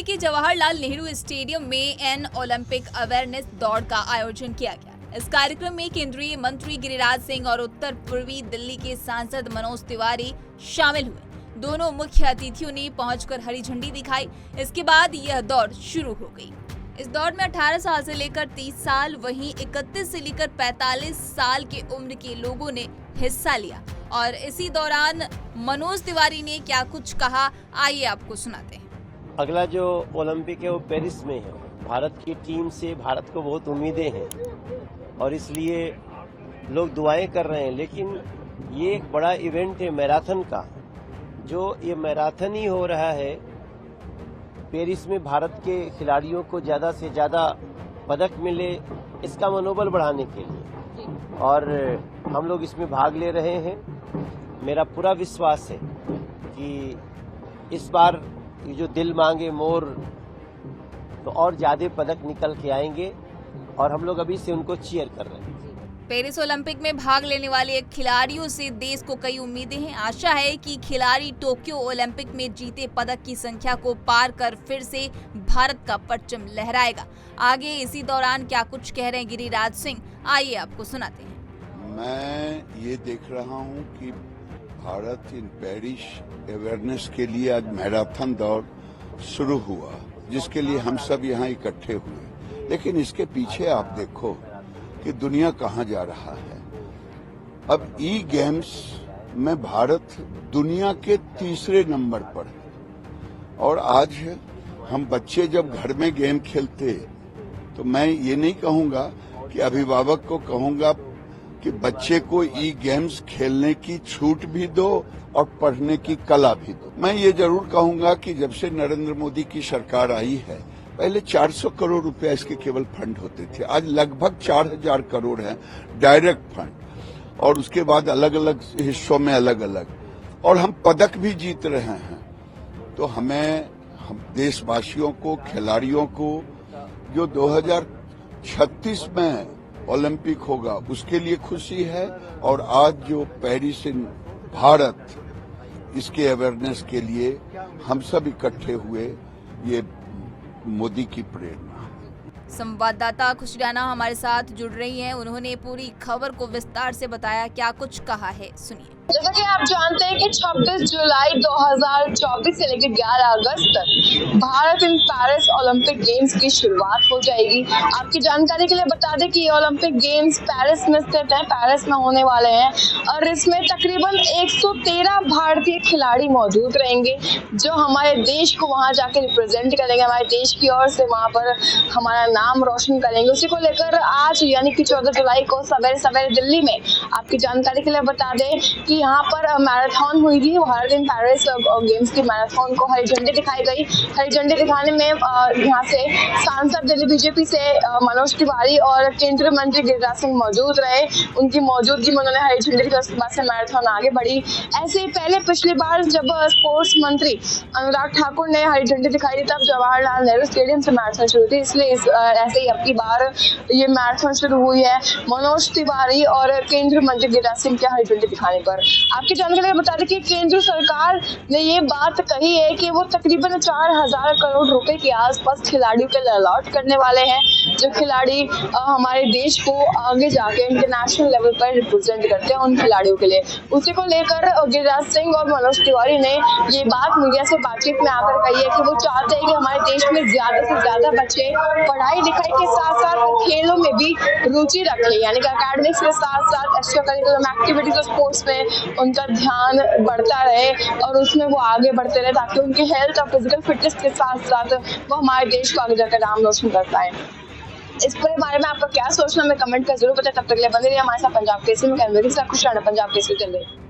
दिल्ली के जवाहरलाल नेहरू स्टेडियम में an Olympic awareness दौड़ का आयोजन किया गया। इस कार्यक्रम में केंद्रीय मंत्री गिरिराज सिंह और उत्तर पूर्वी दिल्ली के सांसद मनोज तिवारी शामिल हुए। दोनों मुख्य अतिथियों ने पहुंचकर हरी झंडी दिखाई। इसके बाद यह दौड़ शुरू हो गई। इस दौड़ में 18 साल से लेकर 30 साल वहीं 31 से लेकर 45 साल के उम्र के लोगों ने हिस्सा लिया। और इसी दौरान मनोज तिवारी ने क्या कुछ कहा, आइए आपको सुनाते हैं। अगला जो ओलंपिक है वो पेरिस में है। भारत की टीम से भारत को बहुत उम्मीदें हैं और इसलिए लोग दुआएं कर रहे हैं, लेकिन ये एक बड़ा इवेंट है मैराथन का। जो ये मैराथन ही हो रहा है पेरिस में, भारत के खिलाड़ियों को ज्यादा से ज्यादा पदक मिले, इसका मनोबल बढ़ाने के लिए, और हम लोग इसमें भाग ले रहे हैं। मेरा पूरा विश्वास है कि इस बार ये जो दिल मांगे मोर, तो और ज्यादा पदक निकल के आएंगे और हम लोग अभी से उनको चीयर कर रहे हैं। पेरिस ओलंपिक में भाग लेने वाले खिलाड़ियों से देश को कई उम्मीदें हैं। आशा है कि खिलाड़ी टोक्यो ओलंपिक में जीते पदक की संख्या को पार कर फिर से भारत का परचम लहराएगा। आगे इसी दौरान क्या कुछ कह रहे हैं गिरिराज सिंह, आइए आपको सुनाते हैं। मैं ये देख रहा हूँ कि भारत इन पेरिस अवेयरनेस के लिए आज मैराथन दौड़ शुरू हुआ, जिसके लिए हम सब यहाँ इकट्ठे हुए। लेकिन इसके पीछे आप देखो कि दुनिया कहाँ जा रहा है। अब ई गेम्स में भारत दुनिया के तीसरे नंबर पर है। और आज हम बच्चे जब घर में गेम खेलते, तो मैं ये नहीं कहूँगा कि अभिभावक को कहूँगा कि बच्चे को ई गेम्स खेलने की छूट भी दो और पढ़ने की कला भी दो। मैं ये जरूर कहूँगा कि जब से नरेंद्र मोदी की सरकार आई है, पहले 400 करोड़ रुपया इसके केवल फंड होते थे, आज लगभग 4000 करोड़ है डायरेक्ट फंड, और उसके बाद अलग अलग हिस्सों में अलग अलग, और हम पदक भी जीत रहे हैं। तो हम देशवासियों को, खिलाड़ियों को, जो 2036 में ओलंपिक होगा उसके लिए खुशी है। और आज जो पेरिस इन भारत, इसके अवेयरनेस के लिए हम सब इकट्ठे हुए, ये मोदी की प्रेरणा। संवाददाता खुशी राणा हमारे साथ जुड़ रही हैं। उन्होंने पूरी खबर को विस्तार से बताया, क्या कुछ कहा है, सुनिए। जैसा कि आप जानते हैं कि 26 जुलाई 2024 से लेकर 11 अगस्त तक Bharat in Paris Olympic games की शुरुआत हो जाएगी। आपकी जानकारी के लिए बता दें कि ये ओलंपिक गेम्स पेरिस में स्थित है, पेरिस में होने वाले हैं, और इसमें तकरीबन 113 भारतीय खिलाड़ी मौजूद रहेंगे जो हमारे देश को वहां जाकर रिप्रेजेंट करेंगे, हमारे देश की ओर से वहां पर हमारा नाम रोशन करेंगे। उसी को लेकर आज यानी कि 14 जुलाई को सवेरे सवेरे दिल्ली में, आपकी जानकारी के लिए बता दें कि यहाँ पर मैराथन हुई थी। भारत इन पेरिस गेम्स की मैराथन को हरी झंडी दिखाई गई। हरी झंडी दिखाने में यहाँ से सांसद दिल्ली बीजेपी से मनोज तिवारी और केंद्रीय मंत्री गिरिराज सिंह मौजूद रहे। उनकी मौजूदगी में उन्होंने हरी झंडी दिखाई, उसके बाद से मैराथन आगे बढ़ी। ऐसे ही पहले पिछली बार जब स्पोर्ट्स मंत्री अनुराग ठाकुर ने हरी झंडी दिखाई थी, तब जवाहरलाल नेहरू स्टेडियम से मैराथन शुरू थी। इसलिए ऐसे ही अब की बार ये मैराथन शुरू हुई है मनोज तिवारी और केंद्रीय मंत्री गिरिराज सिंह के हरी झंडी दिखाने पर। आपकी जानकारी बता दें कि केंद्र सरकार ने ये बात कही है कि वो तकरीबन 4000 करोड़ रुपए के आसपास खिलाड़ियों के लिए अलॉट करने वाले हैं, जो खिलाड़ी हमारे देश को आगे जाके इंटरनेशनल लेवल पर रिप्रेजेंट करते हैं, उन खिलाड़ियों के लिए। उसी को लेकर गिरिराज सिंह और मनोज तिवारी ने ये बात मीडिया से बातचीत में आकर कही है कि वो चाहते हैं कि हमारे देश में ज्यादा से ज्यादा बच्चे पढ़ाई लिखाई के साथ साथ खेलों में भी रुचि रखें, यानी कि अकेडमिक्स के साथ साथ एक्स्ट्रा करिकुलम एक्टिविटीज और स्पोर्ट्स में उनका ध्यान बढ़ता रहे और उसमें वो आगे बढ़ते रहे, ताकि उनकी हेल्थ और फिजिकल फिटनेस के साथ साथ वो हमारे देश को आगे जाकर नाम रोशन कर पाए। इस पूरे बारे में आपका क्या सोचना, हमें कमेंट कर जरूर बताएं। तब तक के लिए बने रहिए हमारे साथ पंजाब केसरी में। खुश रहना, पंजाब केसरी चल रही है।